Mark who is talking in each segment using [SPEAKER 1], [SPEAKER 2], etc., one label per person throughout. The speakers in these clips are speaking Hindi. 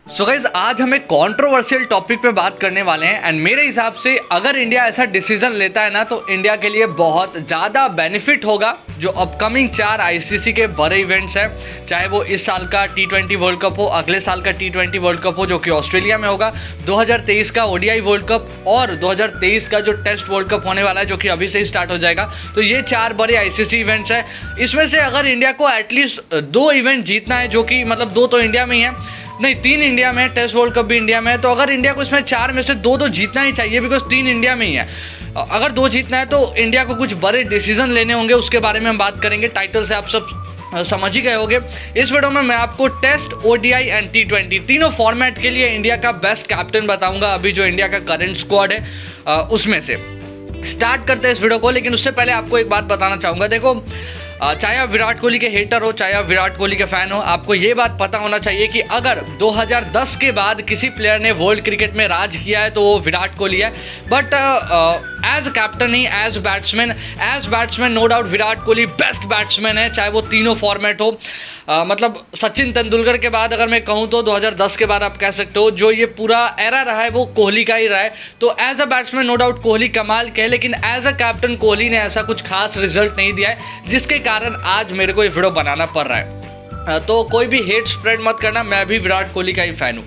[SPEAKER 1] सो गाइज आज हम एक कॉन्ट्रोवर्शियल टॉपिक पे बात करने वाले हैं एंड मेरे हिसाब से अगर इंडिया ऐसा डिसीजन लेता है ना तो इंडिया के लिए बहुत ज़्यादा बेनिफिट होगा। जो अपकमिंग 4 आईसीसी के बड़े इवेंट्स हैं, चाहे वो इस साल का T20 वर्ल्ड कप हो, अगले साल का T20 वर्ल्ड कप हो जो कि ऑस्ट्रेलिया में होगा, 2023 का ओडीआई वर्ल्ड कप और 2023 का जो टेस्ट वर्ल्ड कप होने वाला है जो कि अभी से ही स्टार्ट हो जाएगा। तो ये 4 बड़े आईसीसी इवेंट्स हैं। इसमें से अगर इंडिया को एटलीस्ट 2 इवेंट जीतना है, जो कि मतलब 2 तो इंडिया में ही है, नहीं 3 इंडिया में, टेस्ट वर्ल्ड कप भी इंडिया में है, तो अगर इंडिया को इसमें 4 में से 2 तो जीतना ही चाहिए बिकॉज 3 इंडिया में ही है। अगर 2 जीतना है तो इंडिया को कुछ बड़े डिसीजन लेने होंगे, उसके बारे में हम बात करेंगे। टाइटल से आप सब समझ ही गए होंगे। इस वीडियो में मैं आपको टेस्ट, ओडीआई एंड T20 तीनों फॉर्मेट के लिए इंडिया का बेस्ट कैप्टन बताऊंगा, अभी जो इंडिया का करंट स्क्वाड है उसमें से। स्टार्ट करते हैं इस वीडियो को, लेकिन उससे पहले आपको एक बात बताना चाहूँगा। देखो, चाहे आप विराट कोहली के हेटर हो, चाहे आप विराट कोहली के फैन हो, आपको ये बात पता होना चाहिए कि अगर 2010 के बाद किसी प्लेयर ने वर्ल्ड क्रिकेट में राज किया है तो वो विराट कोहली है। बट एज कैप्टन ही, as batsman no doubt Virat Kohli best batsman है, चाहे वो तीनों फॉर्मेट हो। मतलब सचिन तेंदुलकर के बाद अगर मैं कहूँ तो 2010 के बाद आप कह सकते हो जो ये पूरा एरा रहा है वो कोहली का ही रहा है। तो as a batsman no doubt Kohli कमाल के है, लेकिन एज अ कैप्टन कोहली ने ऐसा कुछ खास रिजल्ट नहीं दिया है जिसके कारण आज मेरे को ये वीडियो बनाना पड़ रहा है। तो कोई भी हेट स्प्रेड मत करना, मैं भी विराट कोहली का ही फैन हूँ।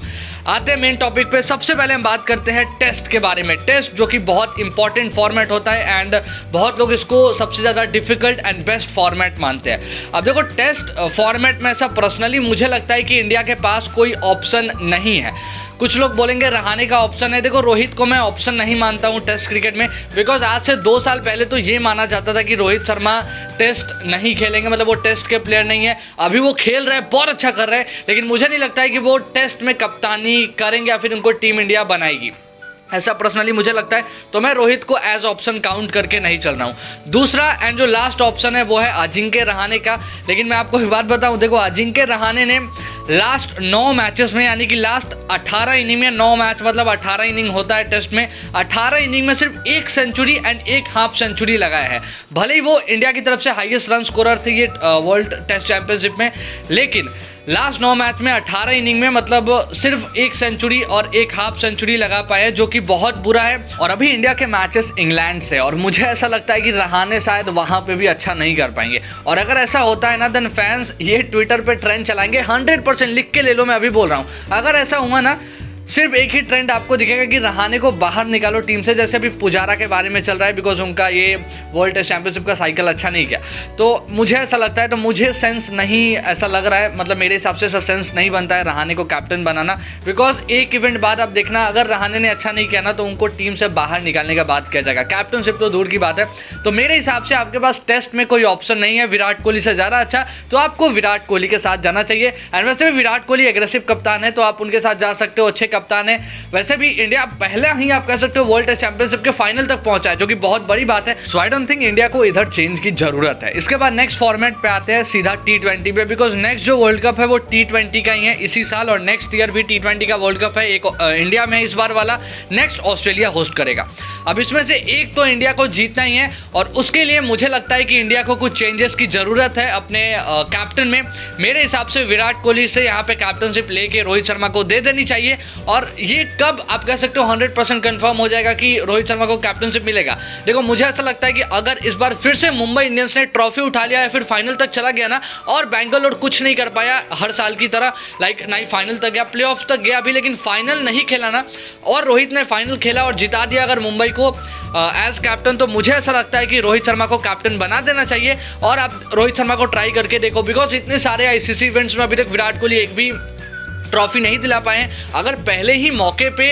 [SPEAKER 1] आते हैं मेन टॉपिक पे। सबसे पहले हम बात करते हैं टेस्ट के बारे में। टेस्ट जो कि बहुत इंपॉर्टेंट फॉर्मेट होता है एंड बहुत लोग इसको सबसे ज़्यादा डिफिकल्ट एंड बेस्ट फॉर्मेट मानते हैं। अब देखो, टेस्ट फॉर्मेट में ऐसा पर्सनली मुझे लगता है कि इंडिया के पास कोई ऑप्शन नहीं है। कुछ लोग बोलेंगे रहाणे का ऑप्शन है। देखो, रोहित को मैं ऑप्शन नहीं मानता हूँ टेस्ट क्रिकेट में, बिकॉज आज से 2 साल पहले तो ये माना जाता था कि रोहित शर्मा टेस्ट नहीं खेलेंगे, मतलब वो टेस्ट के प्लेयर नहीं है। अभी वो खेल रहे हैं, बहुत अच्छा कर रहे हैं, लेकिन मुझे नहीं लगता है कि वो टेस्ट में कप्तानी करेंगे या फिर उनको टीम इंडिया बनाएगी, ऐसा पर्सनली मुझे लगता है। तो मैं रोहित को एज ऑप्शन काउंट करके नहीं चल रहा हूँ। दूसरा एंड जो लास्ट ऑप्शन है वो है अजिंक्य रहाणे का। लेकिन मैं आपको एक बात बताऊँ, देखो अजिंक्य रहाणे ने लास्ट 9 मैचेस में, यानी कि लास्ट 18 इनिंग में, 9 मैच मतलब 18 इनिंग होता है टेस्ट में, 18 इनिंग में सिर्फ 1 सेंचुरी एंड 1 हाफ सेंचुरी लगाया है। भले ही वो इंडिया की तरफ से हाईएस्ट रन स्कोरर थे ये वर्ल्ड टेस्ट चैंपियनशिप में, लेकिन लास्ट 9 मैच में 18 इनिंग में मतलब सिर्फ 1 सेंचुरी और 1 हाफ सेंचुरी लगा पाए, जो कि बहुत बुरा है। और अभी इंडिया के मैचेस इंग्लैंड से, और मुझे ऐसा लगता है कि रहाणे शायद वहाँ पे भी अच्छा नहीं कर पाएंगे। और अगर ऐसा होता है ना, देन फैंस ये ट्विटर पे ट्रेंड चलाएंगे 100%, लिख के ले लो, मैं अभी बोल रहा हूँ। अगर ऐसा हुआ ना, सिर्फ एक ही ट्रेंड आपको दिखेगा कि रहाणे को बाहर निकालो टीम से, जैसे अभी पुजारा के बारे में चल रहा है, बिकॉज उनका ये वर्ल्ड टेस्ट चैंपियनशिप का साइकिल अच्छा नहीं गया। तो मुझे ऐसा लगता है, तो मुझे सेंस नहीं ऐसा लग रहा है, मतलब मेरे हिसाब से ऐसा सेंस नहीं बनता है रहाणे को कैप्टन बनाना, बिकॉज एक इवेंट बाद आप देखना, अगर रहाणे ने अच्छा नहीं किया ना तो उनको टीम से बाहर निकालने का बात किया जाएगा। कैप्टनशिप तो दूर की बात है। तो मेरे हिसाब से आपके पास टेस्ट में कोई ऑप्शन नहीं है विराट कोहली से ज़्यादा अच्छा, तो आपको विराट कोहली के साथ जाना चाहिए। एंड वैसे भी विराट कोहली एग्रेसिव कप्तान है, तो आप उनके साथ जा सकते हो, अच्छे कप्तान है। वैसे भी इंडिया पहले ही आप कह सकते हो वर्ल्ड टेस्ट चैंपियनशिप के फाइनल तक पहुंचा है, जो कि बहुत बड़ी बात है। सो आई डोंट थिंक इंडिया को इधर चेंज की जरूरत है। इसके बाद नेक्स्ट फॉर्मेट पे आते हैं सीधा T20 पे, बिकॉज नेक्स्ट जो वर्ल्ड कप है वो T20 का ही है इसी साल, और नेक्स्ट ईयर भी T20 का वर्ल्ड कप है। एक इंडिया में इस बार वाला, नेक्स्ट ऑस्ट्रेलिया होस्ट करेगा। अब इसमें से एक तो इंडिया को जीतना ही है, और उसके लिए मुझे लगता है कि इंडिया को कुछ चेंजेस की जरूरत है अपने कैप्टन में। मेरे हिसाब से विराट कोहली से यहाँ पे कैप्टनशिप लेके रोहित शर्मा को दे देनी चाहिए। और ये कब आप कह सकते हो 100% कंफर्म हो जाएगा कि रोहित शर्मा को कैप्टनशिप मिलेगा? देखो, मुझे ऐसा लगता है कि अगर इस बार फिर से मुंबई इंडियंस ने ट्रॉफी उठा लिया या फिर फाइनल तक चला गया ना, और बेंगलोर कुछ नहीं कर पाया हर साल की तरह, लाइक ना ही फाइनल तक गया, प्लेऑफ तक गया भी लेकिन फाइनल नहीं खेला ना, और रोहित ने फाइनल खेला और जिता दिया अगर मुंबई को एज कैप्टन, तो मुझे ऐसा लगता है कि रोहित शर्मा को कैप्टन बना देना चाहिए। और आप रोहित शर्मा को ट्राई करके देखो, बिकॉज इतने सारे आईसीसी इवेंट्स में अभी तक विराट कोहली एक भी ट्रॉफी नहीं दिला पाए हैं। अगर पहले ही मौके पे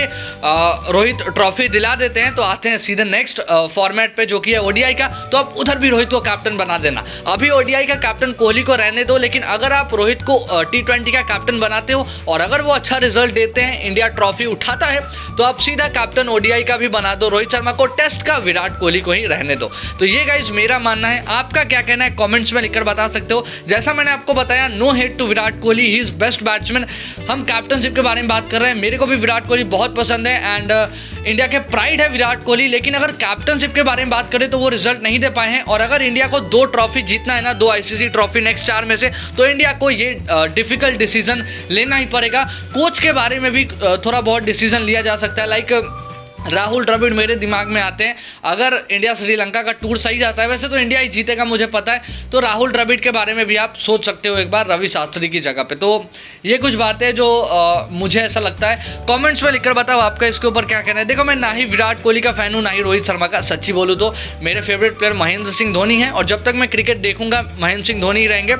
[SPEAKER 1] रोहित ट्रॉफी दिला देते हैं, तो आते हैं सीधे नेक्स्ट फॉर्मेट पे जो कि है ओडीआई का, तो आप उधर भी रोहित को कैप्टन बना देना। अभी ओडीआई का कैप्टन कोहली को रहने दो, लेकिन अगर आप रोहित को T20 का कैप्टन बनाते हो और अगर वो अच्छा रिजल्ट देते हैं, इंडिया ट्रॉफी उठाता है, तो आप सीधा कैप्टन ओडीआई का भी बना दो रोहित शर्मा को, टेस्ट का विराट कोहली को ही रहने दो। तो ये गाइज मेरा मानना है। आपका क्या कहना है कॉमेंट्स में लिखकर बता सकते हो। जैसा मैंने आपको बताया, no hate to Virat Kohli, he is best batsman. हम कैप्टनशिप के बारे में बात कर रहे हैं। मेरे को भी विराट कोहली बहुत पसंद है एंड इंडिया के प्राइड है विराट कोहली, लेकिन अगर कैप्टनशिप के बारे में बात करें तो वो रिजल्ट नहीं दे पाए हैं। और अगर इंडिया को 2 ट्रॉफी जीतना है ना, 2 आईसीसी ट्रॉफी नेक्स्ट 4 में से, तो इंडिया को ये डिफिकल्ट डिसीजन लेना ही पड़ेगा। कोच के बारे में भी थोड़ा बहुत डिसीजन लिया जा सकता है, लाइक राहुल द्रविड़ मेरे दिमाग में आते हैं। अगर इंडिया श्रीलंका का टूर सही जाता है, वैसे तो इंडिया ही जीतेगा मुझे पता है, तो राहुल द्रविड़ के बारे में भी आप सोच सकते हो एक बार रवि शास्त्री की जगह पे। तो ये कुछ बातें जो मुझे ऐसा लगता है। कमेंट्स में लिखकर बताओ आपका इसके ऊपर क्या कहना है। देखो, मैं ना ही विराट कोहली का फैन हूँ ना ही रोहित शर्मा का। सच्ची बोलूँ तो मेरे फेवरेट प्लेयर महेंद्र सिंह धोनी है, और जब तक मैं क्रिकेट देखूंगा महेंद्र सिंह धोनी ही रहेंगे।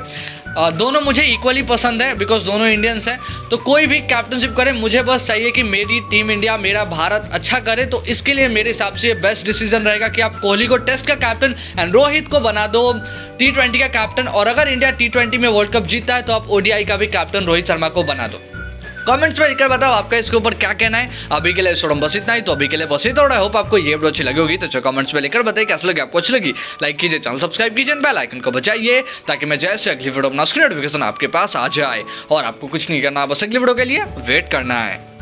[SPEAKER 1] दोनों मुझे इक्वली पसंद है बिकॉज दोनों इंडियंस हैं। तो कोई भी कैप्टनशिप करे, मुझे बस चाहिए कि मेरी टीम इंडिया, मेरा भारत अच्छा करे। तो इसके लिए मेरे हिसाब से ये बेस्ट डिसीजन रहेगा कि आप कोहली को टेस्ट का कैप्टन एंड रोहित को बना दो T20 का कैप्टन। और अगर इंडिया T20 में वर्ल्ड कप जीतता है तो आप ODI का भी कैप्टन रोहित शर्मा को बना दो। कमेंट्स में लिखकर बताओ आपका इसके ऊपर क्या कहना है। अभी के लिए इस बस इतना ही, तो अभी के लिए बस इतना। होप आपको ये वीडियो अच्छी लगी होगी, तो कमेंट्स में लिखकर बताइए कैसे लगी, आपको अच्छी लगी। लाइक कीजिए, चैनल सब्सक्राइब कीजिए, बेल आइकन को बजाइए ताकि मैं जैसे अगली वीडियो अपना नोटिफिकेशन आपके पास आ जाए। और आपको कुछ नहीं करना, बस अगली वीडियो के लिए वेट करना है।